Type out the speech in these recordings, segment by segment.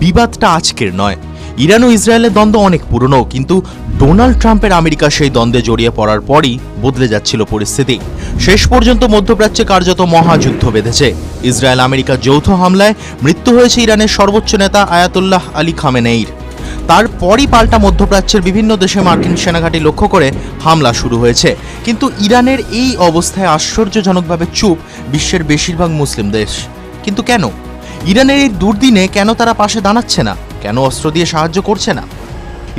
বিবাদটা আজকের নয়। ইরান ও ইসরায়েলের দ্বন্দ্ব অনেক পুরনো, কিন্তু ডোনাল্ড ট্রাম্পের আমেরিকা সেই দ্বন্দ্বে জড়িয়ে পড়ার পরই বদলে যাচ্ছিল পরিস্থিতি। শেষ পর্যন্ত মধ্যপ্রাচ্যে কার্যত মহাযুদ্ধ বেঁধেছে। ইসরায়েল আমেরিকা যৌথ হামলায় মৃত্যু হয়েছে ইরানের সর্বোচ্চ নেতা আয়াতুল্লাহ আলী খামেনেইর। তারপরই পাল্টা মধ্যপ্রাচ্যের বিভিন্ন দেশে মার্কিন সেনাঘাঁটি লক্ষ্য করে হামলা শুরু হয়েছে। কিন্তু ইরানের এই অবস্থায় আশ্চর্যজনকভাবে চুপ বিশ্বের বেশিরভাগ মুসলিম দেশ। কিন্তু কেন? ইরানের এই দুর্দিনে কেন তারা পাশে দাঁড়াচ্ছে না? কেন অস্ত্র দিয়ে সাহায্য করছে না?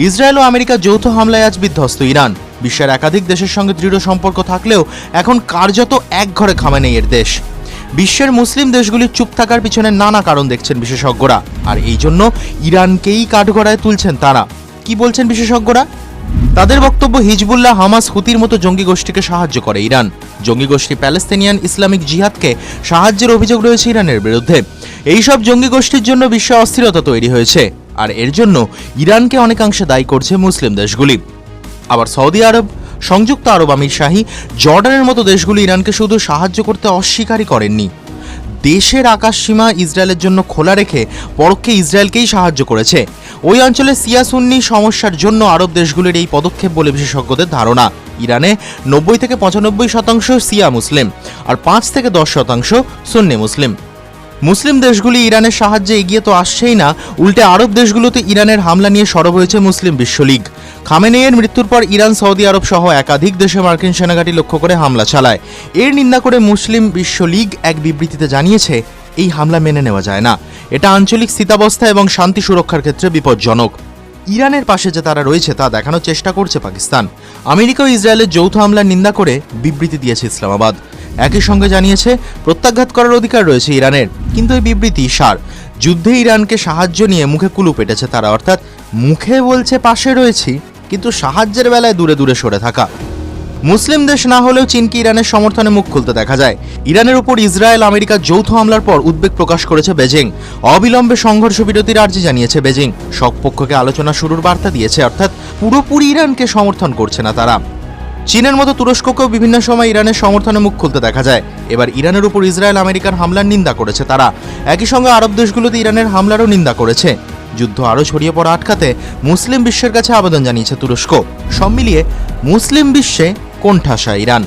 ইসরায়েল ও আমেরিকা যৌথ হামলায় আজ বিধ্বস্ত ইরান। বিশ্বের একাধিক দেশের সঙ্গে দৃঢ় সম্পর্ক থাকলেও এখন কার্যত একঘরে খামেনেইয়ের দেশ। বিশ্বের মুসলিম দেশগুলির চুপ থাকার পিছনে নানা কারণ দেখছেন বিশেষজ্ঞরা, আর এই জন্য ইরানকেই কাঠগড়ায় তুলছেন তারা। কি বলছেন বিশেষজ্ঞরা? তাদের বক্তব্য, হিজবুল্লাহ, হামাস, হুতির মতো জঙ্গি গোষ্ঠীকে সাহায্য করে ইরান। জঙ্গি গোষ্ঠী প্যালেস্তিনিয়ান ইসলামিক জিহাদকে সাহায্যের অভিযোগ রয়েছে ইরানের বিরুদ্ধে। এইসব জঙ্গি গোষ্ঠীর জন্য বিশ্বে অস্থিরতা তৈরি হয়েছে, আর এর জন্য ইরানকে অনেকাংশে দায়ী করছে মুসলিম দেশগুলি। আবার সৌদি আরব, সংযুক্ত আরব আমিরশাহী, জর্ডানের মতো দেশগুলি ইরানকে শুধু সাহায্য করতে অস্বীকারই করেননি, দেশের আকাশসীমা ইসরায়েলের জন্য খোলা রেখে পরোক্ষে ইসরায়েলকেই সাহায্য করেছে। ওই অঞ্চলে শিয়া সুন্নি সমস্যার জন্য আরব দেশগুলির এই পদক্ষেপ বলে বিশেষজ্ঞদের ধারণা। ইরানে 90 থেকে 95% শিয়া মুসলিম, আর 5 থেকে 10% সুন্নি মুসলিম। মুসলিম দেশগুলি ইরানের সাহায্যে এগিয়ে তো আসছেই না, উল্টে আরব দেশগুলোতে ইরানের হামলা নিয়ে সরব হয়েছে মুসলিম বিশ্বলীগ। খামেনেইয়ের মৃত্যুর পর ইরান, সৌদি আরব সহ একাধিক দেশে মার্কিন সেনাঘাঁটি লক্ষ্য করে হামলা চালায়। এর নিন্দা করে মুসলিম বিশ্বলীগ এক বিবৃতিতে জানিয়েছে, এই হামলা মেনে নেওয়া যায় না, এটা আঞ্চলিক স্থিতাবস্থা এবং শান্তি সুরক্ষার ক্ষেত্রে বিপজ্জনক। ইরানের পাশে যে তারা রয়েছে তা দেখানোর চেষ্টা করছে পাকিস্তান। আমেরিকা ও ইসরায়েলের যৌথ হামলার নিন্দা করে বিবৃতি দিয়েছে ইসলামাবাদ। একই সঙ্গে জানিয়েছে প্রত্যাঘাত করার অধিকার রয়েছে ইরানের, কিন্তু এই বিবৃতি সার। যুদ্ধে ইরানকে সাহায্য নিয়ে মুখে কুলু পেটেছে তারা, অর্থাৎ মুখে বলছে পাশে রয়েছি, কিন্তু সাহায্যের বেলায় দূরে দূরে সরে থাকা। মুসলিম দেশ না হলেও চীনকে ইরানের সমর্থনে মুখ খুলতে দেখা যায়। ইরানের উপর ইসরায়েল আমেরিকার যৌথ হামলার পর উদ্বেগ প্রকাশ করেছে বেজিং। অবিলম্বে সংঘর্ষ বিরতির আর্জি জানিয়েছে বেজিং। সব পক্ষকে আলোচনা শুরুর বার্তা দিয়েছে, অর্থাৎ পুরোপুরি ইরানকে সমর্থন করছে না তারা। চীনের মতো তুরস্ককেও বিভিন্ন সময় ইরানের সমর্থনে মুখ খুলতে দেখা যায়। এবার ইরানের উপর ইসরায়েল আমেরিকার হামলার নিন্দা করেছে তারা। একই সঙ্গে আরব দেশগুলোতে ইরানের হামলারও নিন্দা করেছে। যুদ্ধ আরও ছড়িয়ে পড়া আটকাতে মুসলিম বিশ্বের কাছে আবেদন জানিয়েছে তুরস্ক। সব মিলিয়ে মুসলিম বিশ্বে কোণঠাসা ইরান।